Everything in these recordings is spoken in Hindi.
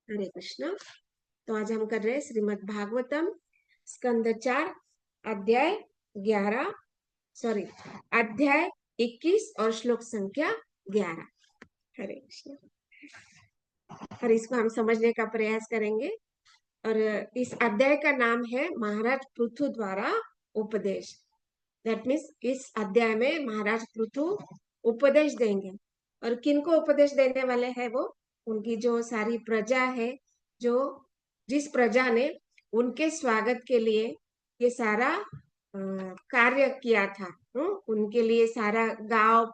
हरे कृष्ण। तो आज हम कर रहे हैं श्रीमद् भागवतम स्कंद 4 अध्याय 11 सॉरी अध्याय 21 और श्लोक संख्या 11। हरे कृष्ण। और इसको हम समझने का प्रयास करेंगे। और इस अध्याय का नाम है महाराज पृथु द्वारा उपदेश। दैट मीन्स इस अध्याय में महाराज पृथु उपदेश देंगे। और किनको उपदेश देने वाले हैं? वो उनकी जो सारी प्रजा है, जो जिस प्रजा ने उनके स्वागत के लिए ये सारा कार्य किया था, उनके लिए सारा गांव,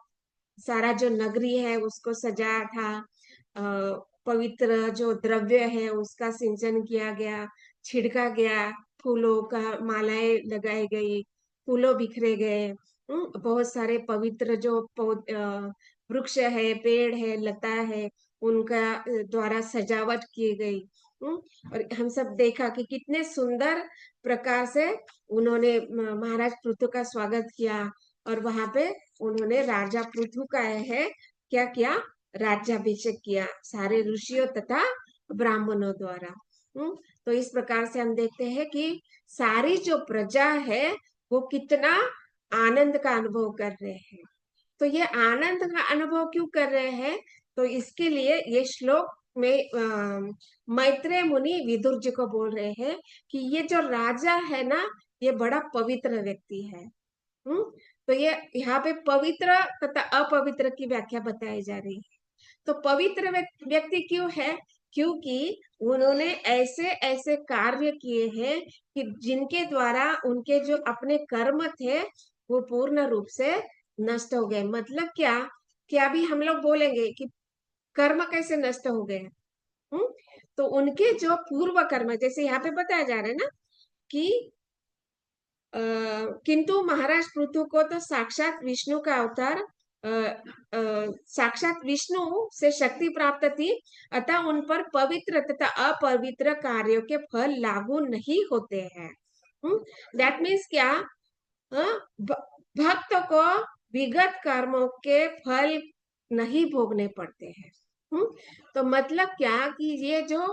सारा जो नगरी है उसको सजाया था। पवित्र जो द्रव्य है उसका सिंचन किया गया, छिड़का गया, फूलों का मालाएं लगाई गई, फूलों बिखरे गए। बहुत सारे पवित्र जो वृक्ष है, पेड़ है, लता है, उनका द्वारा सजावट की गई। और हम सब देखा कि कितने सुंदर प्रकार से उन्होंने महाराज पृथु का स्वागत किया। और वहां पे उन्होंने राजा पृथु का है क्या किया? राज्याभिषेक किया सारे ऋषियों तथा ब्राह्मणों द्वारा। तो इस प्रकार से हम देखते हैं कि सारी जो प्रजा है वो कितना आनंद का अनुभव कर रहे हैं। तो ये आनंद का अनुभव क्यों कर रहे हैं? तो इसके लिए ये श्लोक में मैत्रेय मुनि विदुर जी को बोल रहे हैं कि ये जो राजा है ना, ये बड़ा पवित्र व्यक्ति है। तो ये यहाँ पे पवित्र तथा अपवित्र की व्याख्या बताई जा रही है। तो पवित्र व्यक्ति क्यों है? क्योंकि उन्होंने ऐसे ऐसे कार्य किए हैं कि जिनके द्वारा उनके जो अपने कर्म थे वो पूर्ण रूप से नष्ट हो गए। मतलब क्या? कि अभी हम लोग बोलेंगे कि कर्म कैसे नष्ट हो गए। तो उनके जो पूर्व कर्म, जैसे यहाँ पे बताया जा रहा है ना कि किंतु महाराज पृथु को तो साक्षात विष्णु का अवतार, साक्षात विष्णु से शक्ति प्राप्त थी, अतः उन पर पवित्र तथा अपवित्र कार्यों के फल लागू नहीं होते हैं। दैट मीन्स क्या? भक्त को विगत कर्मों के फल नहीं भोगने पड़ते हैं। तो मतलब क्या कि ये जो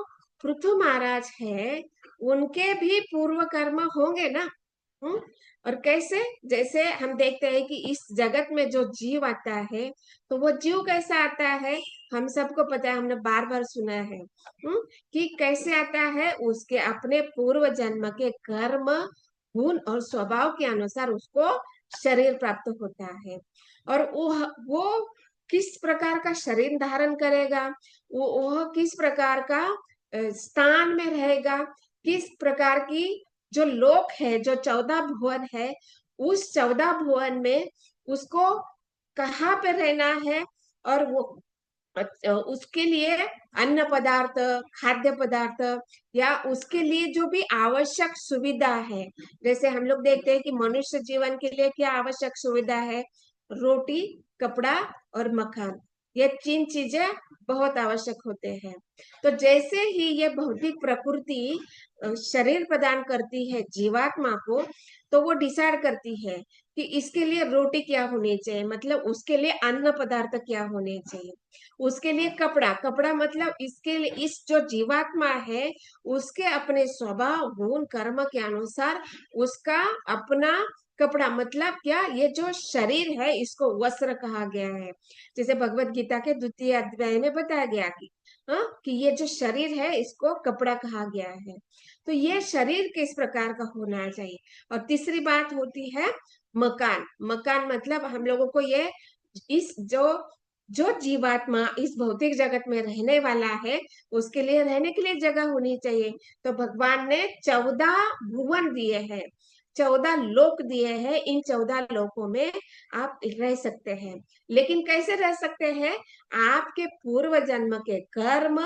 पृथु महाराज है उनके भी पूर्व कर्म होंगे ना। और कैसे? जैसे हम देखते हैं कि इस जगत में जो जीव आता है तो वो जीव कैसा आता है? हम सबको पता है, हमने बार बार सुना है कि कैसे आता है। उसके अपने पूर्व जन्म के कर्म, गुण और स्वभाव के अनुसार उसको शरीर प्राप्त होता है। और वो किस प्रकार का शरीर धारण करेगा, वो किस प्रकार का स्थान में रहेगा, किस प्रकार की जो लोक है, जो 14 भुवन है, उस 14 भुवन में उसको कहाँ पे रहना है, और वो उसके लिए अन्न पदार्थ, खाद्य पदार्थ या उसके लिए जो भी आवश्यक सुविधा है। जैसे हम लोग देखते हैं कि मनुष्य जीवन के लिए क्या आवश्यक सुविधा है? रोटी, कपड़ा और मकान। ये 3 चीजें बहुत आवश्यक होते हैं। तो जैसे ही ये भौतिक प्रकृति शरीर प्रदान करती है जीवात्मा को, तो वो डिसाइड करती है कि इसके लिए रोटी क्या होनी चाहिए, मतलब उसके लिए अन्न पदार्थ क्या होने चाहिए, उसके लिए कपड़ा, कपड़ा मतलब इसके लिए इस जो जीवात्मा है उसके अपने स्वभाव, गुण, कर्म के अनुसार उसका अपना कपड़ा, मतलब क्या? ये जो शरीर है इसको वस्त्र कहा गया है। जैसे भगवत गीता के 2य अध्याय में बताया गया कि ये जो शरीर है इसको कपड़ा कहा गया है। तो ये शरीर किस प्रकार का होना चाहिए। और तीसरी बात होती है मकान। मकान मतलब हम लोगों को ये इस जो जीवात्मा इस भौतिक जगत में रहने वाला है उसके लिए रहने के लिए जगह होनी चाहिए। तो भगवान ने 14 भुवन दिए हैं, 14 लोक दिए हैं। इन 14 लोकों में आप रह सकते हैं। लेकिन कैसे रह सकते हैं? आपके पूर्व जन्म के कर्म,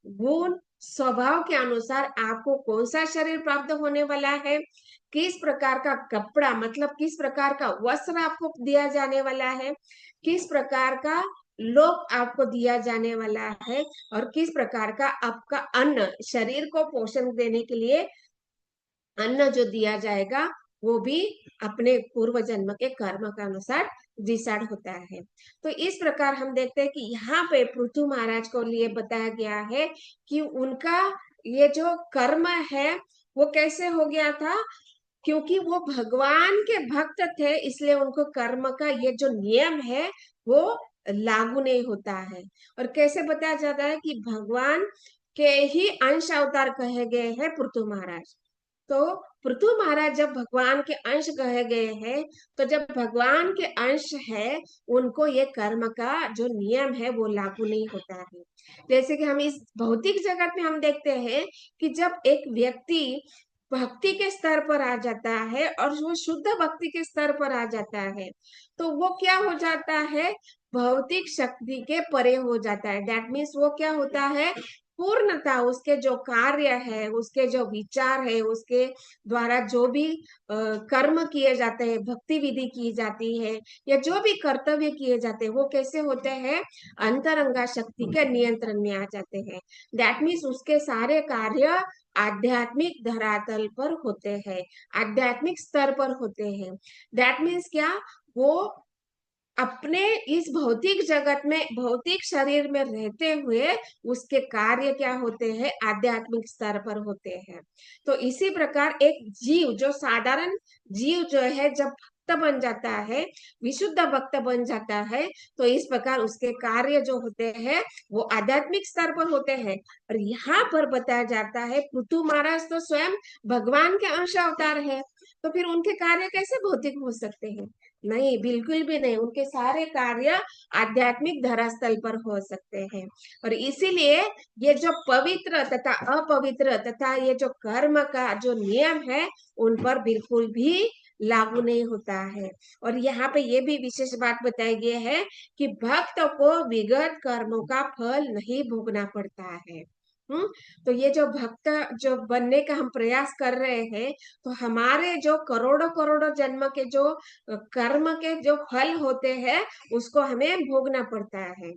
गुण, स्वभाव के अनुसार आपको कौन सा शरीर प्राप्त होने वाला है, किस प्रकार का कपड़ा मतलब किस प्रकार का वस्त्र आपको दिया जाने वाला है, किस प्रकार का लोक आपको दिया जाने वाला है, और किस प्रकार का आपका अन्न, शरीर को पोषण देने के लिए अन्न जो दिया जाएगा वो भी अपने पूर्व जन्म के कर्म के अनुसार डिसाइड होता है। तो इस प्रकार हम देखते हैं कि यहाँ पे पृथु महाराज को लिए बताया गया है कि उनका ये जो कर्म है वो कैसे हो गया था, क्योंकि वो भगवान के भक्त थे, इसलिए उनको कर्म का ये जो नियम है वो लागू नहीं होता है। और कैसे बताया जाता है कि भगवान के ही अंश अवतार कहे गए हैं पृथु महाराज। तो पृथु महाराज जब भगवान के अंश कहे गए हैं, तो जब भगवान के अंश है, उनको ये कर्म का जो नियम है वो लागू नहीं होता है। जैसे कि हम इस भौतिक जगत में हम देखते हैं कि जब एक व्यक्ति भक्ति के स्तर पर आ जाता है और वो शुद्ध भक्ति के स्तर पर आ जाता है, तो वो क्या हो जाता है, भौतिक शक्ति के परे हो जाता है। दैट मीन्स वो क्या होता है, पूर्णता उसके जो कार्य है, उसके जो विचार है, उसके द्वारा जो भी कर्म किए जाते हैं, भक्ति विधि की जाती है, या जो भी कर्तव्य किए जाते हैं, वो कैसे होते हैं, अंतरंगा शक्ति के नियंत्रण में आ जाते हैं। दैट मीन्स उसके सारे कार्य आध्यात्मिक धरातल पर होते हैं, आध्यात्मिक स्तर पर होते हैं। दैट मीन्स क्या, वो अपने इस भौतिक जगत में, भौतिक शरीर में रहते हुए उसके कार्य क्या होते हैं, आध्यात्मिक स्तर पर होते हैं। तो इसी प्रकार एक जीव, जो साधारण जीव जो है, जब भक्त बन जाता है, विशुद्ध भक्त बन जाता है, तो इस प्रकार उसके कार्य जो होते हैं वो आध्यात्मिक स्तर पर होते हैं। और यहाँ पर बताया जाता है पृथु महाराज तो स्वयं भगवान के अंश अवतार है, तो फिर उनके कार्य कैसे भौतिक हो सकते हैं? नहीं, बिल्कुल भी नहीं। उनके सारे कार्य आध्यात्मिक धरास्थल पर हो सकते हैं। और इसीलिए ये जो पवित्र तथा अपवित्र तथा ये जो कर्म का जो नियम है, उन पर बिल्कुल भी लागू नहीं होता है। और यहाँ पे ये भी विशेष बात बताई गई है कि भक्त को विगत कर्मों का फल नहीं भोगना पड़ता है। तो ये जो भक्त जो बनने का हम प्रयास कर रहे हैं, तो हमारे जो करोड़ों करोड़ों जन्म के जो कर्म के जो फल होते हैं, उसको हमें भोगना पड़ता है।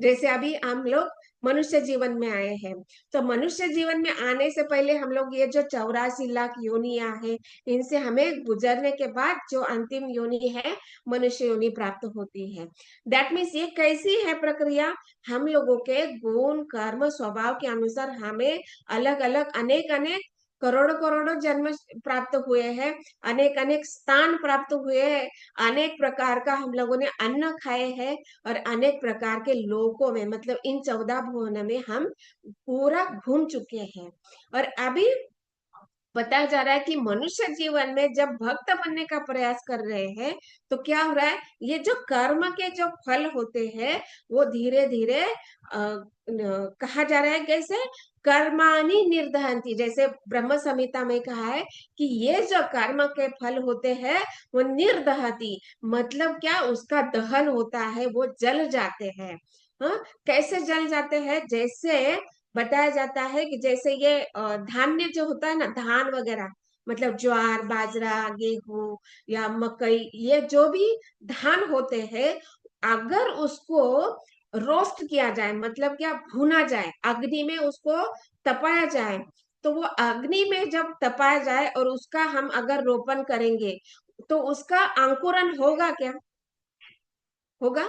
जैसे अभी हम लोग मनुष्य जीवन में आए हैं, तो मनुष्य जीवन में आने से पहले हम लोग ये जो 84 लाख योनियां हैं, इनसे हमें गुजरने के बाद जो अंतिम योनि है, मनुष्य योनि प्राप्त होती है। दैट मीन्स ये कैसी है प्रक्रिया, हम लोगों के गुण कर्म स्वभाव के अनुसार हमें अलग अलग अनेक अनेक करोड़ों करोड़ों जन्म प्राप्त हुए हैं, अनेक अनेक स्थान प्राप्त हुए हैं, अनेक प्रकार का हम लोगों ने अन्न खाए हैं, और अनेक प्रकार के लोकों में, मतलब इन 14 भुवन में हम पूरा घूम चुके हैं। और अभी बताया जा रहा है कि मनुष्य जीवन में जब भक्त बनने का प्रयास कर रहे हैं, तो क्या हो रहा है, ये जो कर्म के जो फल होते हैं वो धीरे धीरे कहा जा रहा है, कैसे, कर्माणि निर्दहंती, जैसे ब्रह्म संहिता में कहा है कि ये जो कर्म के फल होते हैं वो निर्दहती, मतलब क्या, उसका दहन होता है, वो जल जाते हैं। हाँ, कैसे जल जाते हैं, जैसे बताया जाता है कि जैसे ये धान्य जो होता है ना, धान वगैरह, मतलब ज्वार बाजरा गेहूं या मकई, ये जो भी धान होते हैं, अगर उसको रोस्ट किया जाए, मतलब क्या, भुना जाए, अग्नि में उसको तपाया जाए, तो वो अग्नि में जब तपाया जाए और उसका हम अगर रोपण करेंगे, तो उसका अंकुरन होगा क्या, होगा?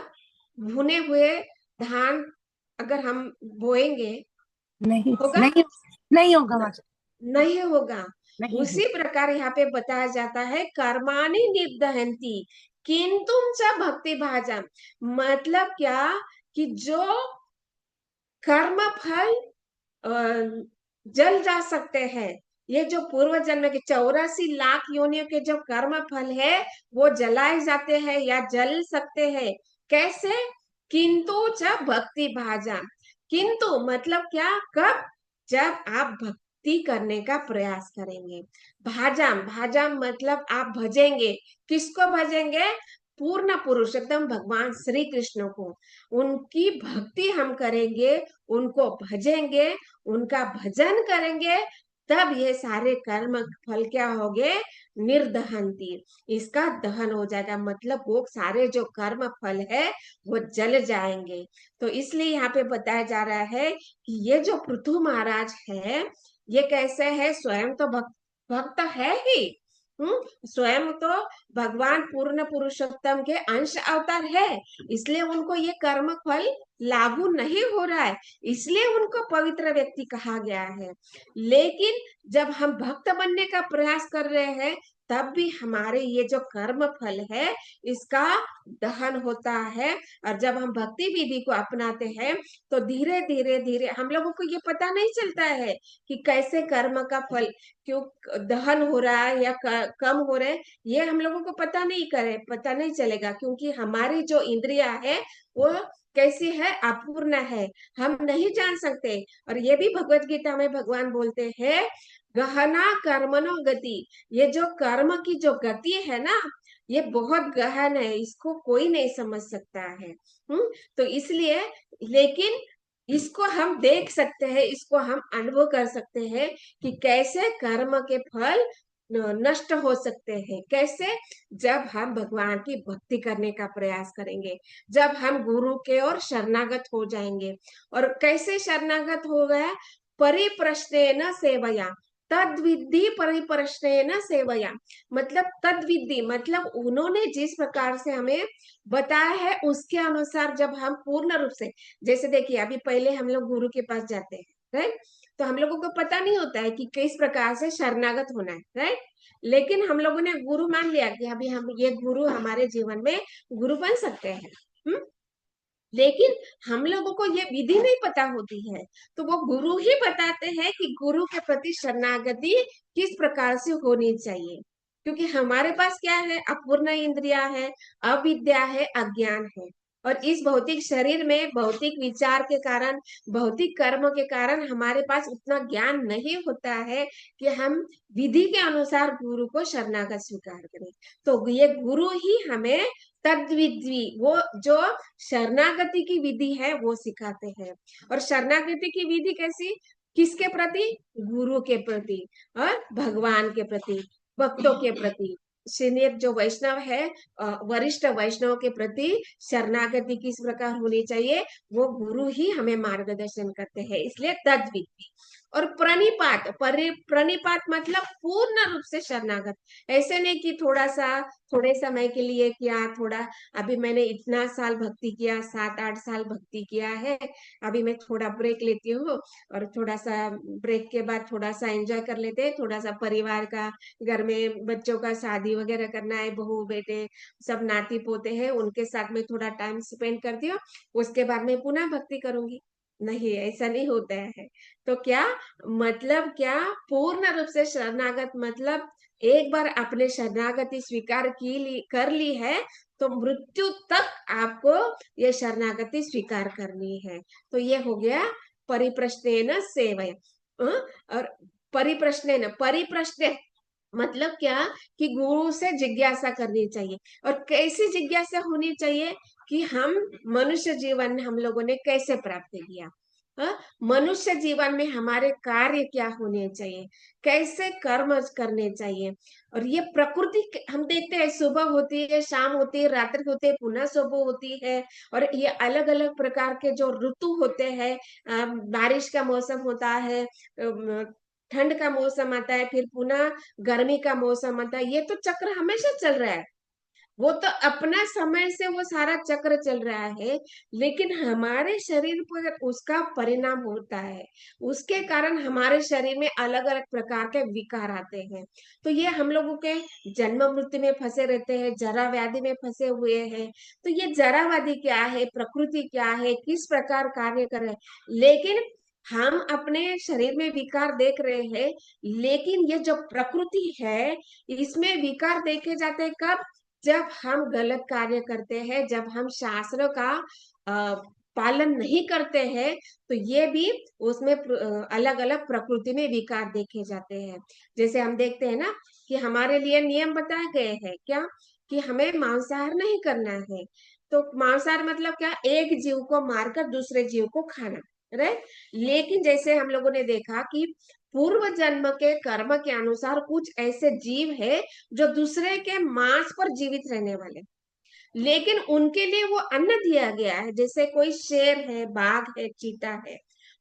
भुने हुए धान अगर हम बोएंगे, नहीं होगा? नहीं, नहीं होगा माता। नहीं होगा। नहीं उसी होगा। प्रकार यहाँ पे बताया जाता है, कर्माणि निर्दहंती किंतु च भक्ति भाजम, मतलब क्या, कि जो कर्म फल जल जा सकते हैं, ये जो पूर्व जन्म के 84 लाख योनियों के जो कर्म फल है वो जलाए जाते हैं या जल सकते हैं। कैसे? किंतु जब भक्ति भाजा, किंतु मतलब क्या, कब, जब आप भक्ति करने का प्रयास करेंगे। भाजाम, भाजाम मतलब आप भजेंगे, किसको भजेंगे, पूर्ण पुरुष एकदम भगवान श्री कृष्ण को, उनकी भक्ति हम करेंगे, उनको भजेंगे, उनका भजन करेंगे, तब ये सारे कर्म फल क्या होंगे, निर्दहंती, इसका दहन हो जाएगा, मतलब वो सारे जो कर्म फल है वो जल जाएंगे। तो इसलिए यहाँ पे बताया जा रहा है कि ये जो पृथु महाराज है, ये कैसे है, स्वयं तो भक्त भक्त है ही, स्वयं तो भगवान पूर्ण पुरुषोत्तम के अंश अवतार है, इसलिए उनको ये कर्म फल लागू नहीं हो रहा है, इसलिए उनको पवित्र व्यक्ति कहा गया है। लेकिन जब हम भक्त बनने का प्रयास कर रहे हैं, तब भी हमारे ये जो कर्म फल है इसका दहन होता है। और जब हम भक्ति विधि को अपनाते हैं, तो धीरे धीरे धीरे हम लोगों को ये पता नहीं चलता है कि कैसे कर्म का फल क्यों दहन हो रहा है या कम हो रहा है। ये हम लोगों को पता नहीं चलेगा, क्योंकि हमारी जो इंद्रिया है वो कैसी है, अपूर्ण है, हम नहीं जान सकते। और ये भी भगवत गीता में भगवान बोलते हैं, गहना कर्मणो गति, ये जो कर्म की जो गति है ना, ये बहुत गहन है, इसको कोई नहीं समझ सकता है। तो इसलिए, लेकिन इसको हम देख सकते हैं, इसको हम अनुभव कर सकते हैं कि कैसे कर्म के फल नष्ट हो सकते हैं। कैसे? जब हम भगवान की भक्ति करने का प्रयास करेंगे, जब हम गुरु के ओर शरणागत हो जाएंगे। और कैसे शरणागत हो गया? परिप्रश्नेन सेवया तद विद्धि, परिप्रश्नेन सेवया मतलब तद विद्धि, मतलब उन्होंने जिस प्रकार से हमें बताया है उसके अनुसार जब हम पूर्ण रूप से, जैसे देखिए अभी पहले हम लोग गुरु के पास जाते हैं, राइट? तो हम लोगों को पता नहीं होता है कि किस प्रकार से शरणागत होना है, राइट? लेकिन हम लोगों ने गुरु मान लिया कि अभी हम ये गुरु हमारे जीवन में गुरु बन सकते हैं। लेकिन हम लोगों को ये विधि नहीं पता होती है, तो वो गुरु ही बताते हैं कि गुरु के प्रति शरणागति किस प्रकार से होनी चाहिए। क्योंकि हमारे पास क्या है? अपूर्ण इंद्रिया है, अविद्या है, अज्ञान है। और इस भौतिक शरीर में भौतिक विचार के कारण, भौतिक कर्म के कारण हमारे पास उतना ज्ञान नहीं होता है कि हम विधि के अनुसार गुरु को शरणागत स्वीकार करें। तो ये गुरु ही हमें तद विधि, वो जो शरणागति की विधि है वो सिखाते हैं। और शरणागति की विधि कैसी? किसके प्रति? गुरु के प्रति और भगवान के प्रति, भक्तों के प्रति। सीनियर जो वैष्णव है, वरिष्ठ वैष्णव के प्रति शरणागति किस प्रकार होनी चाहिए, वो गुरु ही हमें मार्गदर्शन करते हैं, इसलिए तद विधि। और प्रणिपात, प्रणिपात मतलब पूर्ण रूप से शरणागत। ऐसे नहीं कि थोड़ा सा, थोड़े समय के लिए किया, थोड़ा अभी मैंने इतना साल भक्ति किया, 7-8 साल भक्ति किया है, अभी मैं थोड़ा ब्रेक लेती हूँ, और थोड़ा सा ब्रेक के बाद थोड़ा सा एंजॉय कर लेते हैं, थोड़ा सा परिवार का, घर में बच्चों का शादी वगैरह करना है, बहू बेटे सब नाती पोते हैं, उनके साथ में थोड़ा टाइम स्पेंड करती हूँ, उसके बाद मैं पुनः भक्ति करूंगी। नहीं, ऐसा नहीं होता है। तो क्या मतलब, क्या पूर्ण रूप से शरणागत मतलब एक बार आपने शरणागति स्वीकार कर ली है, तो मृत्यु तक आपको ये शरणागति स्वीकार करनी है। तो ये हो गया परिप्रश्नेन सेवया। और परिप्रश्न मतलब क्या? कि गुरु से जिज्ञासा करनी चाहिए। और कैसी जिज्ञासा होनी चाहिए? कि हम मनुष्य जीवन हम लोगों ने कैसे प्राप्त किया, मनुष्य जीवन में हमारे कार्य क्या होने चाहिए, कैसे कर्म करने चाहिए। और ये प्रकृति हम देखते हैं, सुबह होती है, शाम होती है, रात्रि होती है, पुनः सुबह होती है। और ये अलग अलग प्रकार के जो ऋतु होते हैं, बारिश का मौसम होता है, ठंड का मौसम आता है, फिर पुनः गर्मी का मौसम आता है, ये तो चक्र हमेशा चल रहा है। वो तो अपना समय से वो सारा चक्र चल रहा है, लेकिन हमारे शरीर पर उसका परिणाम होता है, उसके कारण हमारे शरीर में अलग अलग प्रकार के विकार आते हैं। तो ये हम लोगों के जन्म मृत्यु में फंसे रहते हैं, जरा व्याधि में फंसे हुए हैं। तो ये जरावादी क्या है, प्रकृति क्या है, किस प्रकार कार्य कर रहे हैं, लेकिन हम अपने शरीर में विकार देख रहे हैं। लेकिन ये जो प्रकृति है, इसमें विकार देखे जाते हैं कब? जब हम गलत कार्य करते हैं, जब हम शास्त्रों का पालन नहीं करते हैं, तो ये भी उसमें अलग अलग प्रकृति में विकार देखे जाते हैं। जैसे हम देखते हैं ना कि हमारे लिए नियम बताए गए हैं क्या, कि हमें मांसाहार नहीं करना है। तो मांसाहार मतलब क्या? एक जीव को मारकर दूसरे जीव को खाना, राइट? लेकिन जैसे हम लोगों ने देखा कि पूर्व जन्म के कर्म के अनुसार कुछ ऐसे जीव है जो दूसरे के मांस पर जीवित रहने वाले, लेकिन उनके लिए वो अन्न दिया गया है। जैसे कोई शेर है, बाघ है, चीता है,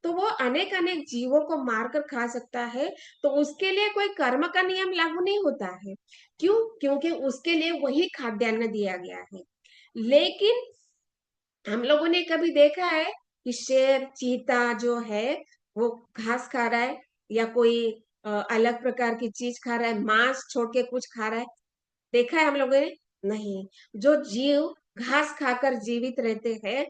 तो वो अनेक अनेक जीवों को मारकर खा सकता है, तो उसके लिए कोई कर्म का नियम लागू नहीं होता है। क्यों? क्योंकि उसके लिए वही खाद्यान्न दिया गया है। लेकिन हम लोगों ने कभी देखा है कि शेर चीता जो है वो घास खा रहा है, या कोई अलग प्रकार की चीज खा रहा है, मांस छोड़ के कुछ खा रहा है? देखा है हम लोगों ने? नहीं। जो जीव घास खाकर जीवित रहते हैं,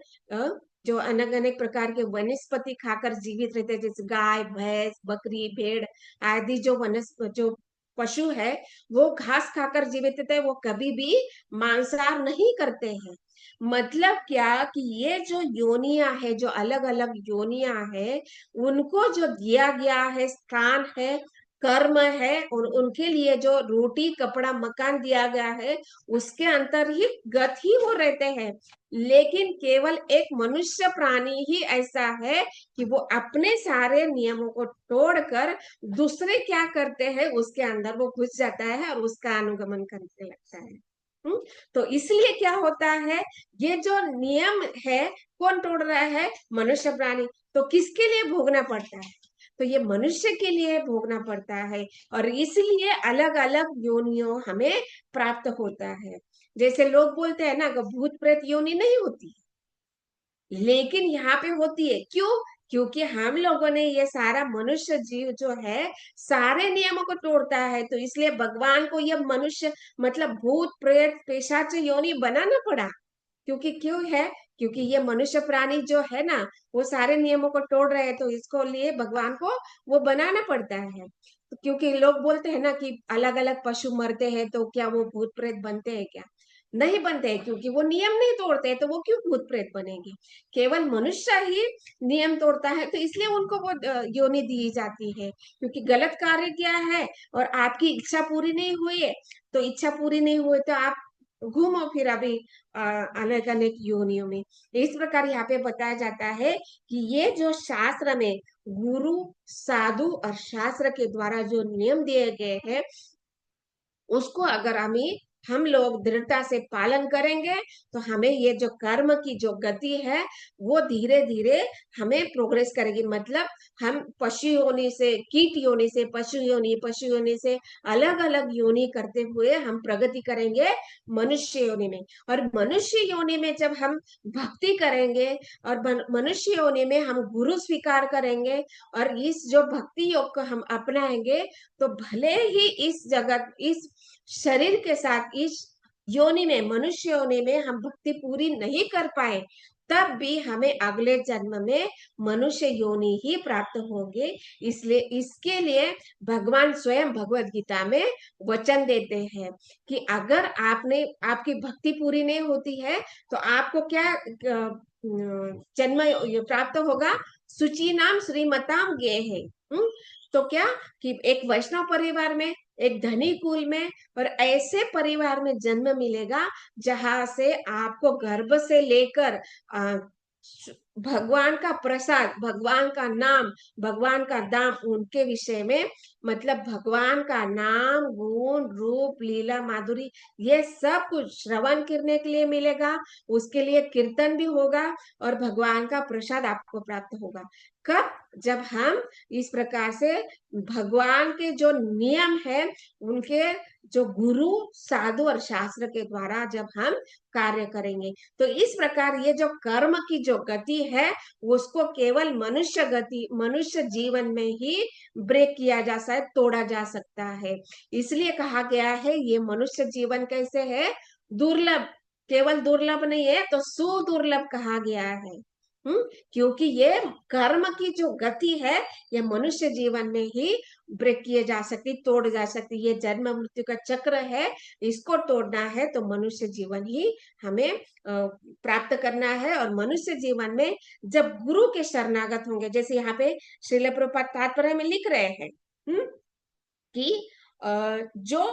जो अनेक अनेक प्रकार के वनस्पति खाकर जीवित रहते हैं, जैसे गाय भैंस बकरी भेड़ आदि, जो जो पशु है वो घास खाकर जीवित रहते हैं, वो कभी भी मांसाहार नहीं करते हैं। मतलब क्या कि ये जो योनियां है, जो अलग अलग योनियां है, उनको जो दिया गया है स्थान है, कर्म है, और उनके लिए जो रोटी कपड़ा मकान दिया गया है, उसके अंतर्गत ही वो रहते हैं। लेकिन केवल एक मनुष्य प्राणी ही ऐसा है कि वो अपने सारे नियमों को तोड़कर दूसरे क्या करते हैं उसके अंदर वो घुस जाता है और उसका अनुगमन करने लगता है। हम्म? तो इसलिए क्या होता है, ये जो नियम है कौन तोड़ रहा है? मनुष्य प्राणी। तो किसके लिए भोगना पड़ता है? तो ये मनुष्य के लिए भोगना पड़ता है, और इसलिए अलग अलग योनियों हमें प्राप्त होता है। जैसे लोग बोलते हैं ना कि भूत प्रेत योनि नहीं होती, लेकिन यहाँ पे होती है। क्यों? क्योंकि हम लोगों ने ये सारा मनुष्य जीव जो है सारे नियमों को तोड़ता है, तो इसलिए भगवान को ये मनुष्य मतलब भूत प्रेत पिशाच योनि बनाना पड़ा। क्योंकि क्यों है? क्योंकि ये मनुष्य प्राणी जो है ना, वो सारे नियमों को तोड़ रहे हैं, तो इसको लिए भगवान को वो बनाना पड़ता है। तो क्योंकि लोग बोलते हैं ना कि अलग अलग पशु मरते हैं, तो क्या वो भूत प्रेत बनते हैं क्या? नहीं बनते हैं, क्योंकि वो नियम नहीं तोड़ते हैं, तो वो क्यों भूत प्रेत बनेंगे? केवल मनुष्य ही नियम तोड़ता है, तो इसलिए उनको वो योनि दी जाती है। क्योंकि गलत कार्य किया है और आपकी इच्छा पूरी नहीं हुई है, तो इच्छा पूरी नहीं हुई तो आप घूमो फिर अभी अनेक अनेक योनियों में। इस प्रकार यहाँ पे बताया जाता है कि ये जो शास्त्र में गुरु साधु और शास्त्र के द्वारा जो नियम दिए गए हैं, उसको अगर हम लोग दृढ़ता से पालन करेंगे, तो हमें ये जो कर्म की जो गति है वो धीरे धीरे हमें प्रोग्रेस करेगी। मतलब हम पशु योनि से कीट योनि से पशु योनि से अलग अलग योनि करते हुए हम प्रगति करेंगे मनुष्य योनि में। और मनुष्य योनि में जब हम भक्ति करेंगे और मनुष्य योनि में हम गुरु स्वीकार करेंगे और इस जो भक्ति योग को हम अपनाएंगे, तो भले ही इस जगत इस शरीर के साथ इस योनि में मनुष्य योनि में हम भक्ति पूरी नहीं कर पाए, तब भी हमें अगले जन्म में मनुष्य योनि ही प्राप्त होगी। इसलिए इसके लिए भगवान स्वयं भगवत गीता में वचन देते हैं कि अगर आपने आपकी भक्ति पूरी नहीं होती है, तो आपको क्या जन्म प्राप्त होगा? सुचि नाम श्रीमताम गे है। तो क्या कि एक वैष्णव परिवार में, एक धनी कुल में और ऐसे परिवार में जन्म मिलेगा जहां से आपको गर्भ से लेकर भगवान का प्रसाद, भगवान का नाम, भगवान का दाम, उनके विषय में मतलब भगवान का नाम गुण रूप लीला माधुरी ये सब कुछ श्रवण करने के लिए मिलेगा। उसके लिए कीर्तन भी होगा और भगवान का प्रसाद आपको प्राप्त होगा। कब? जब हम इस प्रकार से भगवान के जो नियम है उनके जो गुरु साधु और शास्त्र के द्वारा जब हम कार्य करेंगे, तो इस प्रकार ये जो कर्म की जो गति है उसको केवल मनुष्य जीवन में ही ब्रेक किया जा सकता है, तोड़ा जा सकता है। इसलिए कहा गया है ये मनुष्य जीवन कैसे है? दुर्लभ। केवल दुर्लभ नहीं है तो सुदुर्लभ कहा गया है। क्योंकि ये कर्म की जो गति है ये मनुष्य जीवन में ही ब्रेक किए जा सकती, तोड़ जा सकती। ये जन्म मृत्यु का चक्र है, इसको तोड़ना है तो मनुष्य जीवन ही हमें प्राप्त करना है। और मनुष्य जीवन में जब गुरु के शरणागत होंगे, जैसे यहाँ पे श्रील प्रभुपाद तात्पर्य में लिख रहे हैं कि जो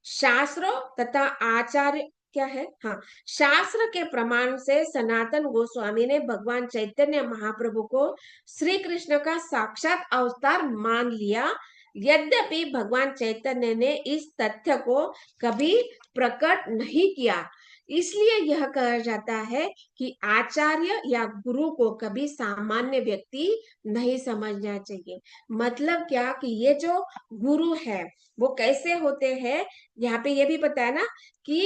शास्त्रों तथा आचार्य क्या है, हाँ, शास्त्र के प्रमाण से सनातन गोस्वामी ने भगवान चैतन्य महाप्रभु को श्री कृष्ण का साक्षात अवतार मान लिया। यद्यपि भगवान चैतन्य ने इस तथ्य को कभी प्रकट नहीं किया इसलिए यह कहा जाता है कि आचार्य या गुरु को कभी सामान्य व्यक्ति नहीं समझना चाहिए। मतलब क्या कि ये जो गुरु है वो कैसे होते हैं, यहाँ पे ये भी बताया ना कि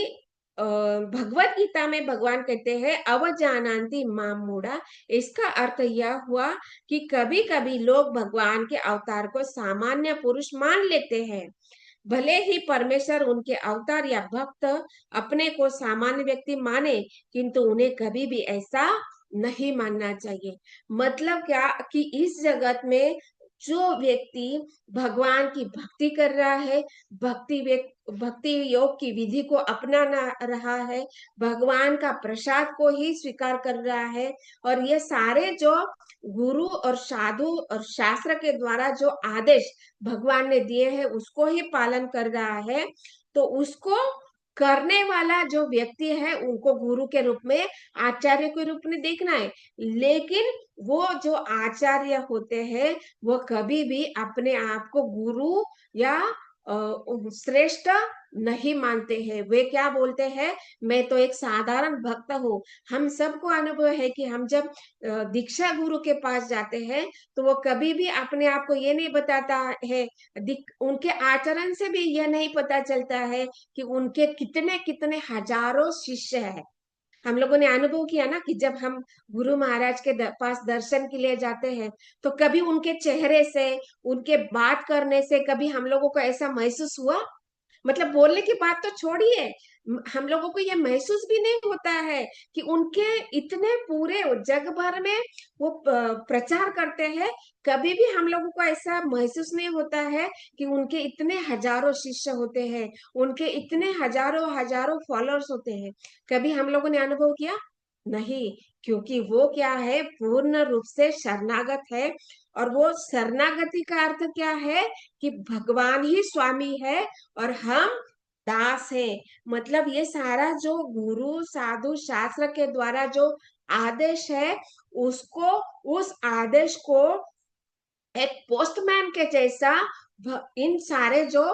भगवत गीता में भगवान कहते हैं अवजानान्ति माम मूढ़ा। इसका अर्थ यह हुआ कि कभी कभी लोग भगवान के अवतार को सामान्य पुरुष मान लेते हैं, भले ही परमेश्वर उनके अवतार या भक्त अपने को सामान्य व्यक्ति माने, किंतु उन्हें कभी भी ऐसा नहीं मानना चाहिए। मतलब क्या कि इस जगत में जो व्यक्ति भगवान की भक्ति कर रहा है, भक्ति योग की विधि को अपना रहा है, भगवान का प्रसाद को ही स्वीकार कर रहा है, और ये सारे जो गुरु और साधु और शास्त्र के द्वारा जो आदेश भगवान ने दिए हैं उसको ही पालन कर रहा है, तो उसको करने वाला जो व्यक्ति है उनको गुरु के रूप में, आचार्य के रूप में देखना है। लेकिन वो जो आचार्य होते हैं वो कभी भी अपने आप को गुरु या श्रेष्ठ नहीं मानते हैं। वे क्या बोलते हैं, मैं तो एक साधारण भक्त हूँ। हम सबको अनुभव है कि हम जब दीक्षा गुरु के पास जाते हैं तो वो कभी भी अपने आप को ये नहीं बताता है, उनके आचरण से भी यह नहीं पता चलता है कि उनके कितने कितने हजारों शिष्य हैं। हम लोगों ने अनुभव किया ना कि जब हम गुरु महाराज के पास दर्शन के लिए जाते हैं तो कभी उनके चेहरे से, उनके बात करने से कभी हम लोगों को ऐसा महसूस हुआ, मतलब बोलने की बात तो छोड़िए, हम लोगों को ये महसूस भी नहीं होता है कि उनके इतने पूरे जग भर में वो प्रचार करते हैं, कभी भी हम लोगों को ऐसा महसूस नहीं होता है कि उनके इतने हजारों शिष्य होते हैं, उनके इतने हजारों हजारों फॉलोअर्स होते हैं। कभी हम लोगों ने अनुभव किया नहीं, क्योंकि वो क्या है, पूर्ण रूप से शरणागत है। और वो शरणागति का अर्थ क्या है कि भगवान ही स्वामी है और हम दास है। मतलब ये सारा जो गुरु साधु शास्त्र के द्वारा जो आदेश है, उसको, उस आदेश को एक पोस्टमैन के जैसा इन सारे जो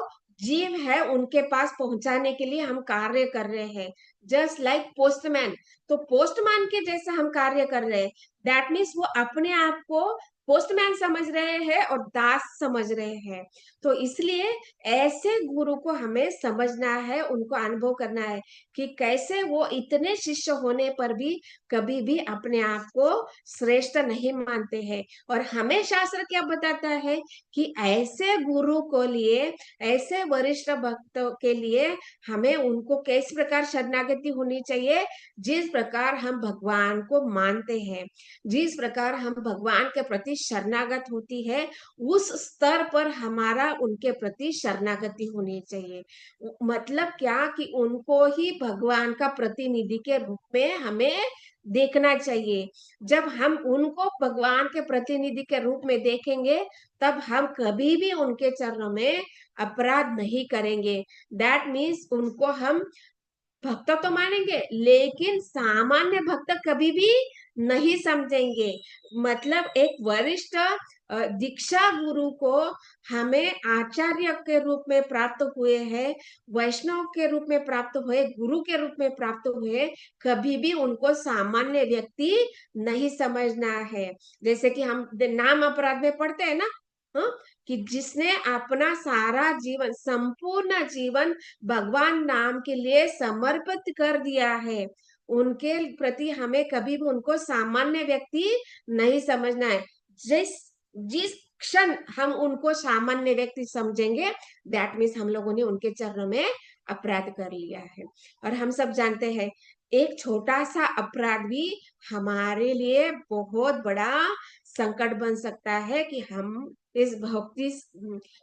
जीव है उनके पास पहुंचाने के लिए हम कार्य कर रहे हैं। जस्ट लाइक पोस्टमैन, तो पोस्टमैन के जैसा हम कार्य कर रहे हैं। दैट मीन्स वो अपने आप को पोस्टमैन समझ रहे हैं और दास समझ रहे हैं। तो इसलिए ऐसे गुरु को हमें समझना है, उनको अनुभव करना है कि कैसे वो इतने शिष्य होने पर भी कभी भी अपने आप को श्रेष्ठ नहीं मानते हैं। और हमें शास्त्र क्या बताता है कि ऐसे गुरु को लिए, ऐसे वरिष्ठ भक्तों के लिए हमें उनको किस प्रकार शरणागति होनी चाहिए, जिस प्रकार हम भगवान को मानते हैं, जिस प्रकार हम भगवान के प्रति शरणागत होती है, उस स्तर पर हमारा उनके प्रति शरणागति होनी चाहिए। मतलब क्या कि उनको ही भगवान का प्रतिनिधि के रूप में हमें देखना चाहिए। जब हम उनको भगवान के प्रतिनिधि के रूप में देखेंगे तब हम कभी भी उनके चरणों में अपराध नहीं करेंगे। दैट मीन्स उनको हम भक्त तो मानेंगे लेकिन सामान्य भक्त कभी भी नहीं समझेंगे। मतलब एक वरिष्ठ दीक्षा गुरु को हमें आचार्य के रूप में प्राप्त हुए हैं, वैष्णव के रूप में प्राप्त हुए, गुरु के रूप में प्राप्त हुए, कभी भी उनको सामान्य व्यक्ति नहीं समझना है। जैसे कि हम नाम अपराध में पढ़ते हैं ना, हाँ, कि जिसने अपना सारा जीवन, संपूर्ण जीवन भगवान नाम के लिए समर्पित कर दिया है, उनके प्रति हमें कभी भी उनको सामान्य व्यक्ति नहीं समझना है। जिस जिस क्षण हम उनको सामान्य व्यक्ति समझेंगे, दैट मीन्स हम लोगों ने उनके चरणों में अपराध कर लिया है। और हम सब जानते हैं एक छोटा सा अपराध भी हमारे लिए बहुत बड़ा संकट बन सकता है कि हम इस भक्ति,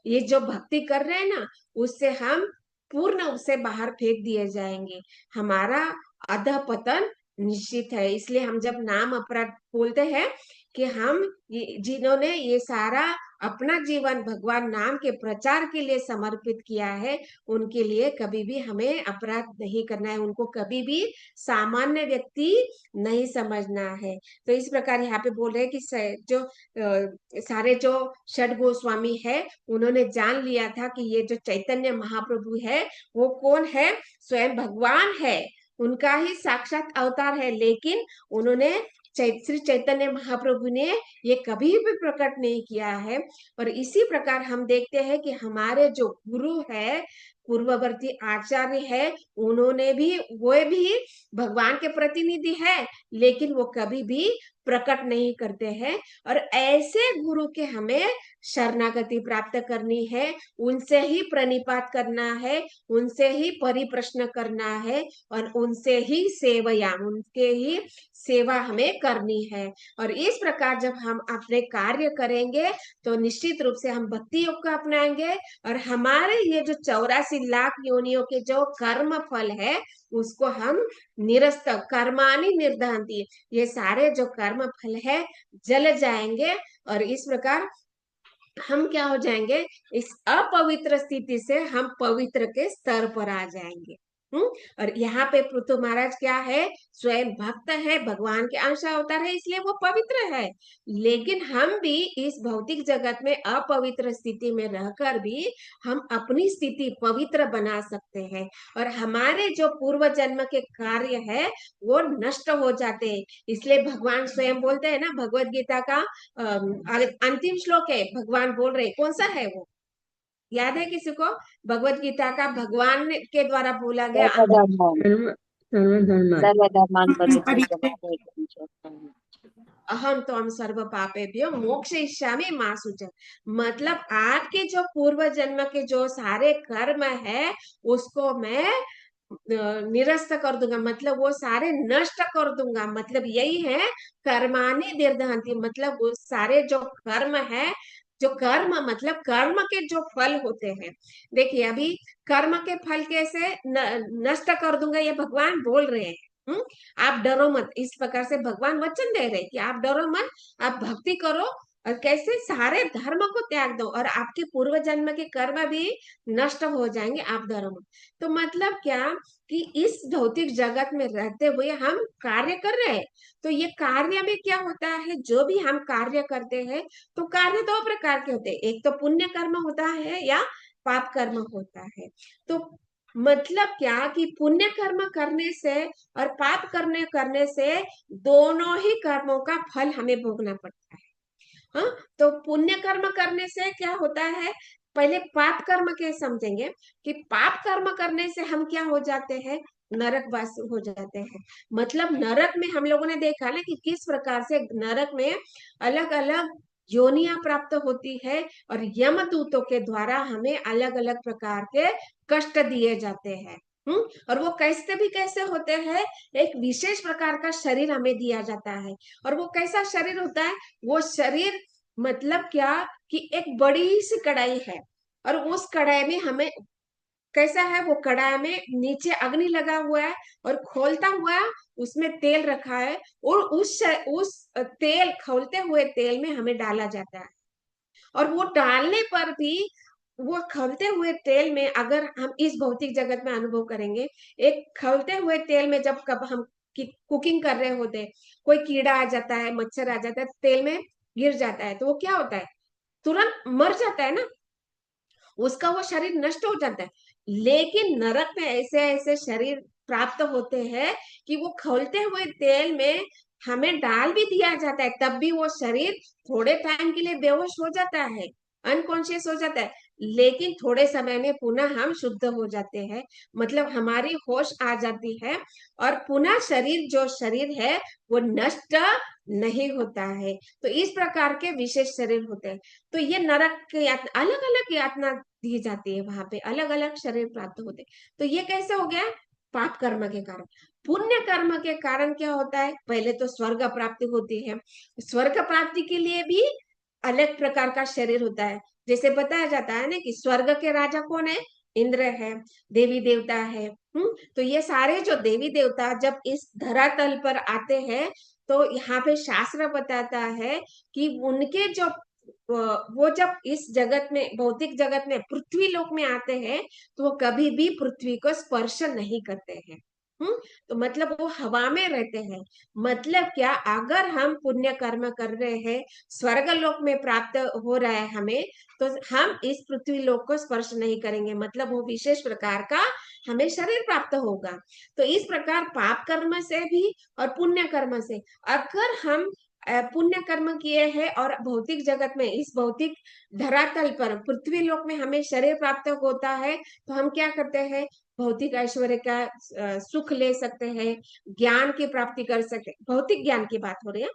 ये जो भक्ति कर रहे हैं ना, उससे हम पूर्ण उसे बाहर फेंक दिए जाएंगे, हमारा अधःपतन निश्चित है। इसलिए हम जब नाम अपराध बोलते हैं कि हम जिन्होंने ये सारा अपना जीवन भगवान नाम के प्रचार के लिए समर्पित किया है, उनके लिए कभी भी हमें अपराध नहीं करना है, उनको कभी भी सामान्य व्यक्ति नहीं समझना है। तो इस प्रकार यहाँ पे बोल रहे हैं कि जो सारे जो षड गोस्वामी है उन्होंने जान लिया था कि ये जो चैतन्य महाप्रभु है वो कौन है, स्वयं भगवान है। उनका ही साक्षात अवतार है, लेकिन उन्होंने श्री चैतन्य महाप्रभु ने ये कभी भी प्रकट नहीं किया है। और इसी प्रकार हम देखते हैं कि हमारे जो गुरु है, पूर्ववर्ती आचार्य है, उन्होंने भी, वो भी भगवान के प्रतिनिधि है, लेकिन वो कभी भी प्रकट नहीं करते हैं। और ऐसे गुरु के हमें शरणागति प्राप्त करनी है, उनसे ही प्रणिपात करना है, उनसे ही परिप्रश्न करना है, और उनसे ही सेवया, उनके ही सेवा हमें करनी है। और इस प्रकार जब हम अपने कार्य करेंगे तो निश्चित रूप से हम भक्ति योग को अपनाएंगे, और हमारे ये जो 84 लाख योनियों के जो कर्म फल है उसको हम निरस्त, कर्माणि निर्दहंती, ये सारे जो कर्म फल है जल जाएंगे। और इस प्रकार हम क्या हो जाएंगे, इस अपवित्र स्थिति से हम पवित्र के स्तर पर आ जाएंगे। और यहाँ पे पृथु महाराज क्या है, स्वयं भक्त है, भगवान के अंश अवतार है, इसलिए वो पवित्र है। लेकिन हम भी इस भौतिक जगत में अपवित्र स्थिति में रहकर भी हम अपनी स्थिति पवित्र बना सकते हैं, और हमारे जो पूर्व जन्म के कार्य है वो नष्ट हो जाते हैं। इसलिए भगवान स्वयं बोलते हैं ना, भगवत गीता का अंतिम श्लोक है, भगवान बोल रहे, कौन सा है वो, याद है किसी को? भगवत गीता का भगवान के द्वारा बोला गया सर्वधर्म सर्व सर्वधर्म सर्वधर्मान् परित्यज्य परिचय मां एकं शरणं। अहम तो हम सर्व पापेभ्यो मोक्षयिष्यामि मा शुचः। मतलब आपके जो पूर्व जन्म के जो सारे कर्म है उसको मैं निरस्त कर दूंगा, मतलब वो सारे नष्ट कर दूंगा। मतलब यही है कर्माणि निर्दहंति, मतलब वो सारे जो कर्म है, जो कर्म मतलब कर्म के जो फल होते हैं, देखिए अभी कर्म के फल कैसे नष्ट कर दूंगा, ये भगवान बोल रहे हैं। आप डरो मत, इस प्रकार से भगवान वचन दे रहे कि आप डरो मत, आप भक्ति करो, और कैसे सारे धर्म को त्याग दो, और आपके पूर्व जन्म के कर्म भी नष्ट हो जाएंगे, आप डरो मत। तो मतलब क्या कि इस भौतिक जगत में रहते हुए हम कार्य कर रहे हैं, तो ये कार्य में क्या होता है, जो भी हम कार्य करते हैं, तो कार्य दो प्रकार के होते हैं, एक तो पुण्य कर्म होता है या पाप कर्म होता है। तो मतलब क्या कि पुण्य कर्म करने से और पाप करने करने से दोनों ही कर्मों का फल हमें भोगना पड़ता है। हाँ, तो पुण्य कर्म करने से क्या होता है, पहले पाप कर्म के समझेंगे कि पाप कर्म करने से हम क्या हो जाते हैं, नरकवासी हो जाते हैं। मतलब नरक में हम लोगों ने देखा ना कि किस प्रकार से नरक में अलग अलग योनियां प्राप्त होती है, और यमदूतों के द्वारा हमें अलग अलग प्रकार के कष्ट दिए जाते हैं। और वो कैसे भी कैसे होते हैं, एक विशेष प्रकार का शरीर हमें दिया जाता है। और वो कैसा शरीर होता है, वो शरीर मतलब क्या कि एक बड़ी सी कढ़ाई है, और उस कढ़ाई में हमें कैसा है, वो कढ़ाई में नीचे अग्नि लगा हुआ है, और खोलता हुआ उसमें तेल रखा है, और उस तेल, खोलते हुए तेल में हमें डाला जाता है। और वो डालने पर भी, वो खौलते हुए तेल में अगर हम इस भौतिक जगत में अनुभव करेंगे, एक खौलते हुए तेल में जब कब हम कुकिंग कर रहे होते हैं, कोई कीड़ा आ जाता है, मच्छर आ जाता है, तेल में गिर जाता है, तो वो क्या होता है, तुरंत मर जाता है ना, उसका वो शरीर नष्ट हो जाता है। लेकिन नरक में ऐसे ऐसे शरीर प्राप्त होते हैं कि वो खौलते हुए तेल में हमें डाल भी दिया जाता है, तब भी वो शरीर थोड़े टाइम के लिए बेहोश हो जाता है, अनकॉन्शियस हो जाता है, लेकिन थोड़े समय में पुनः हम शुद्ध हो जाते हैं, मतलब हमारी होश आ जाती है, और पुनः शरीर, जो शरीर है वो नष्ट नहीं होता है। तो इस प्रकार के विशेष शरीर होते हैं। तो ये नरक के अलग अलग यातना दी जाती है, वहां पे अलग अलग शरीर प्राप्त होते हैं। तो ये कैसे हो गया, पाप कर्म के कारण। पुण्य कर्म के कारण क्या होता है, पहले तो स्वर्ग प्राप्ति होती है, स्वर्ग प्राप्ति के लिए भी अलग प्रकार का शरीर होता है। जैसे बताया जाता है ना कि स्वर्ग के राजा कौन है, इंद्र है, देवी देवता है। तो ये सारे जो देवी देवता जब इस धरातल पर आते हैं, तो यहाँ पे शास्त्र बताता है कि उनके जो वो जब इस जगत में, भौतिक जगत में, पृथ्वी लोक में आते हैं, तो वो कभी भी पृथ्वी को स्पर्श नहीं करते हैं। तो मतलब वो हवा में रहते हैं। मतलब क्या, अगर हम पुण्य कर्म कर रहे हैं, स्वर्ग लोक में प्राप्त हो रहा है हमें, तो हम इस पृथ्वी लोक को स्पर्श नहीं करेंगे, मतलब वो विशेष प्रकार का हमें शरीर प्राप्त होगा। तो इस प्रकार पाप कर्म से भी और पुण्य कर्म से, अगर हम पुण्य कर्म किए हैं और भौतिक जगत में, इस भौतिक धरातल पर पृथ्वी लोक में हमें शरीर प्राप्त होता है, तो हम क्या करते हैं, भौतिक ऐश्वर्य का सुख ले सकते हैं, ज्ञान की प्राप्ति कर सकते हैं, भौतिक ज्ञान की बात हो रही है,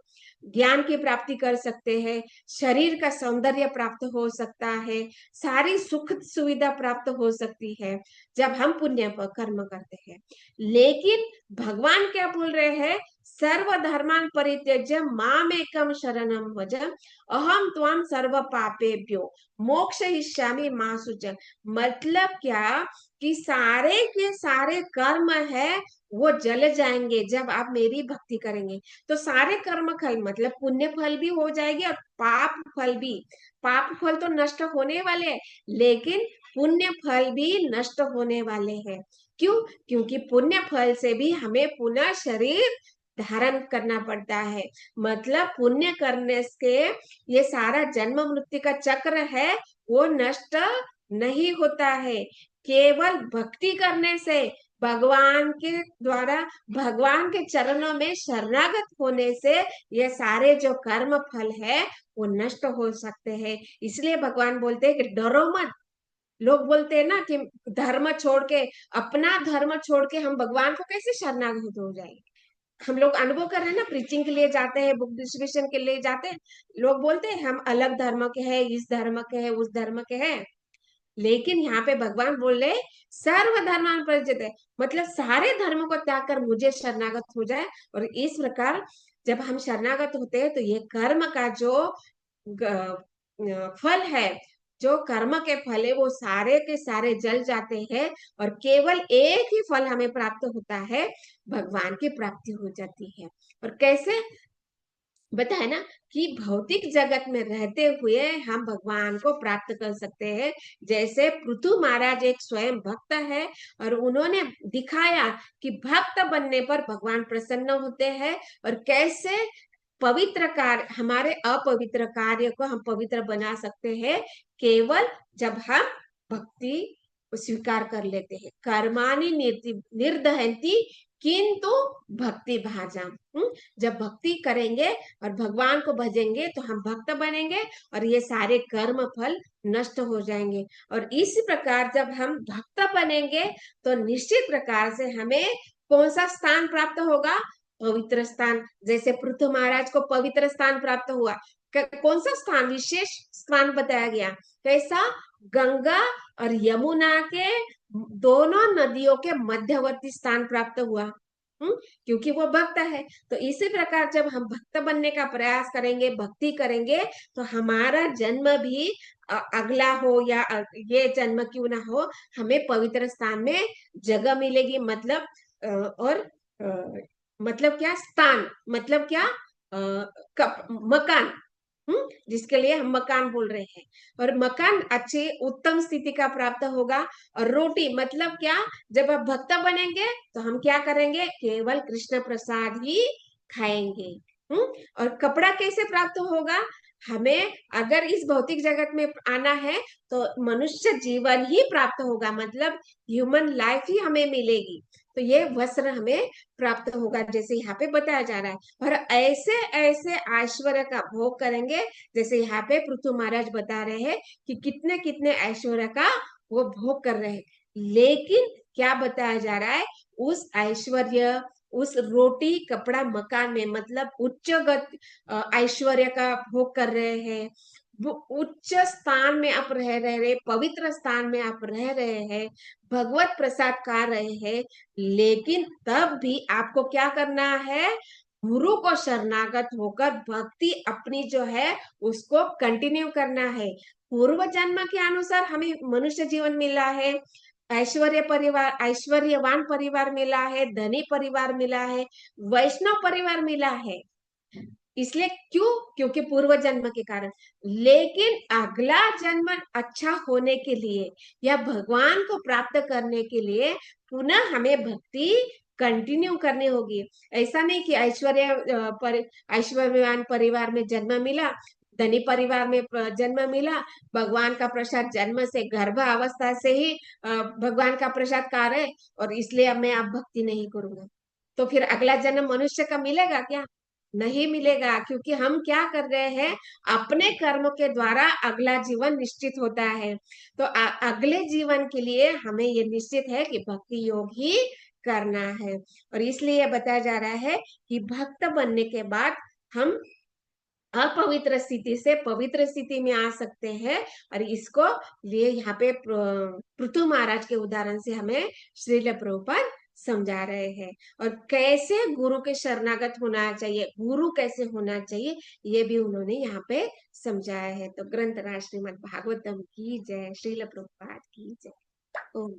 ज्ञान की प्राप्ति कर सकते हैं, शरीर का सौंदर्य प्राप्त हो सकता है, सारी सुख सुविधा प्राप्त हो सकती है जब हम पुण्य कर्म करते हैं। लेकिन भगवान क्या बोल रहे हैं, सर्व धर्मान परित्यज्य मामेकम शरणम व्रज, अहम त्वाम सर्व पापेभ्यो मोक्षयिष्यामि मा शुचः। मतलब क्या कि सारे के सारे कर्म है वो जल जाएंगे जब आप मेरी भक्ति करेंगे। तो सारे कर्म फल, मतलब पुण्य फल भी हो जाएगी और पाप फल भी। पाप फल तो नष्ट होने वाले हैं, लेकिन पुण्य फल भी नष्ट होने वाले हैं। क्यों? क्योंकि पुण्य फल से भी हमें पुनः शरीर धारण करना पड़ता है। मतलब पुण्य करने से ये सारा जन्म मृत्यु का चक्र है वो नष्ट नहीं होता है। केवल भक्ति करने से, भगवान के द्वारा भगवान के चरणों में शरणागत होने से ये सारे जो कर्म फल है वो नष्ट हो सकते हैं। इसलिए भगवान बोलते हैं कि डरो मत। लोग बोलते हैं ना कि धर्म छोड़ के, अपना धर्म छोड़ के हम भगवान को कैसे शरणागत हो जाएंगे। हम लोग अनुभव कर रहे हैं ना, प्रीचिंग के लिए जाते हैं, बुक डिस्ट्रीब्यूशन के लिए जाते हैं, लोग बोलते हैं हम अलग धर्म के हैं, इस धर्म के हैं, उस धर्म के हैं। लेकिन यहाँ पे भगवान बोल रहे सर्व धर्मान परिचित, मतलब सारे धर्मों को त्याग कर मुझे शरणागत हो जाए। और इस प्रकार जब हम शरणागत होते हैं तो ये कर्म का जो फल है, जो कर्म के फल है वो सारे के सारे जल जाते हैं और केवल एक ही फल हमें प्राप्त होता है, भगवान की प्राप्ति हो जाती है। और कैसे बताए ना कि भौतिक जगत में रहते हुए हम भगवान को प्राप्त कर सकते हैं। जैसे पृथु महाराज एक स्वयं भक्त है और उन्होंने दिखाया कि भक्त बनने पर भगवान प्रसन्न होते हैं, और कैसे पवित्र कार्य, हमारे अपवित्र कार्य को हम पवित्र बना सकते हैं केवल जब हम भक्ति स्वीकार कर लेते हैं। कर्माणि निर्दहन्ति किंतु भक्ति भाजम। जब भक्ति करेंगे और भगवान को भजेंगे तो हम भक्त बनेंगे और ये सारे कर्म फल नष्ट हो जाएंगे। और इस प्रकार जब हम भक्त बनेंगे तो निश्चित प्रकार से हमें कौन सा स्थान प्राप्त होगा, पवित्र स्थान। जैसे पृथु महाराज को पवित्र स्थान प्राप्त हुआ, कौन सा स्थान, विशेष स्थान बताया गया, कैसा, गंगा और यमुना के दोनों नदियों के मध्यवर्ती स्थान प्राप्त हुआ। क्योंकि वो भक्त है। तो इसी प्रकार जब हम भक्त बनने का प्रयास करेंगे, भक्ति करेंगे, तो हमारा जन्म भी अगला हो या ये जन्म क्यों ना हो, हमें पवित्र स्थान में जगह मिलेगी। मतलब और मतलब क्या, स्थान मतलब क्या, मकान, जिसके लिए हम मकान बोल रहे हैं। और मकान अच्छी उत्तम स्थिति का प्राप्त होगा। और रोटी मतलब क्या, जब आप भक्त बनेंगे तो हम क्या करेंगे, केवल कृष्ण प्रसाद ही खाएंगे। और कपड़ा कैसे प्राप्त होगा, हमें अगर इस भौतिक जगत में आना है तो मनुष्य जीवन ही प्राप्त होगा, मतलब ह्यूमन लाइफ ही हमें मिलेगी। तो ये वस्त्र हमें प्राप्त होगा जैसे यहाँ पे बताया जा रहा है। और ऐसे ऐसे ऐश्वर्य का भोग करेंगे, जैसे यहाँ पे पृथु महाराज बता रहे हैं कि कितने कितने ऐश्वर्य का वो भोग कर रहे हैं। लेकिन क्या बताया जा रहा है, उस ऐश्वर्य, उस रोटी कपड़ा मकान में, मतलब उच्चगत ऐश्वर्य का भोग कर रहे हैं, वो उच्च स्थान में आप रह रहे, पवित्र स्थान में आप रह रहे हैं, भगवत प्रसाद खा रहे हैं। लेकिन तब भी आपको क्या करना है, गुरु को शरणागत होकर भक्ति अपनी जो है उसको कंटिन्यू करना है। पूर्व जन्म के अनुसार हमें मनुष्य जीवन मिला है, ऐश्वर्य परिवार, ऐश्वर्यवान परिवार मिला है, धनी परिवार मिला है, वैष्णव परिवार मिला है। इसलिए क्यों, क्योंकि पूर्व जन्म के कारण। लेकिन अगला जन्म अच्छा होने के लिए या भगवान को प्राप्त करने के लिए पुनः हमें भक्ति कंटिन्यू करनी होगी। ऐसा नहीं कि ऐश्वर्यवान परिवार में जन्म मिला, धनी परिवार में जन्म मिला, भगवान का प्रसाद जन्म से गर्भ अवस्था से ही भगवान का प्रसाद खा रहे, और इसलिए अब मैं अब भक्ति नहीं करूंगा। तो फिर अगला जन्म मनुष्य का मिलेगा क्या? नहीं मिलेगा, क्योंकि हम क्या कर रहे हैं, अपने कर्म के द्वारा अगला जीवन निश्चित होता है। तो अगले जीवन के लिए हमें ये निश्चित है कि भक्ति योग ही करना है। और इसलिए बताया जा रहा है कि भक्त बनने के बाद हम अपवित्र स्थिति से पवित्र स्थिति में आ सकते हैं। और इसको लिए यहाँ पे पृथु महाराज के उदाहरण से हमें श्रील प्रभुपाद समझा रहे हैं। और कैसे गुरु के शरणागत होना चाहिए, गुरु कैसे होना चाहिए, ये भी उन्होंने यहाँ पे समझाया है। तो ग्रंथ राज श्रीमद् भागवतम की जय, श्रील प्रभुपाद की जय। ओम।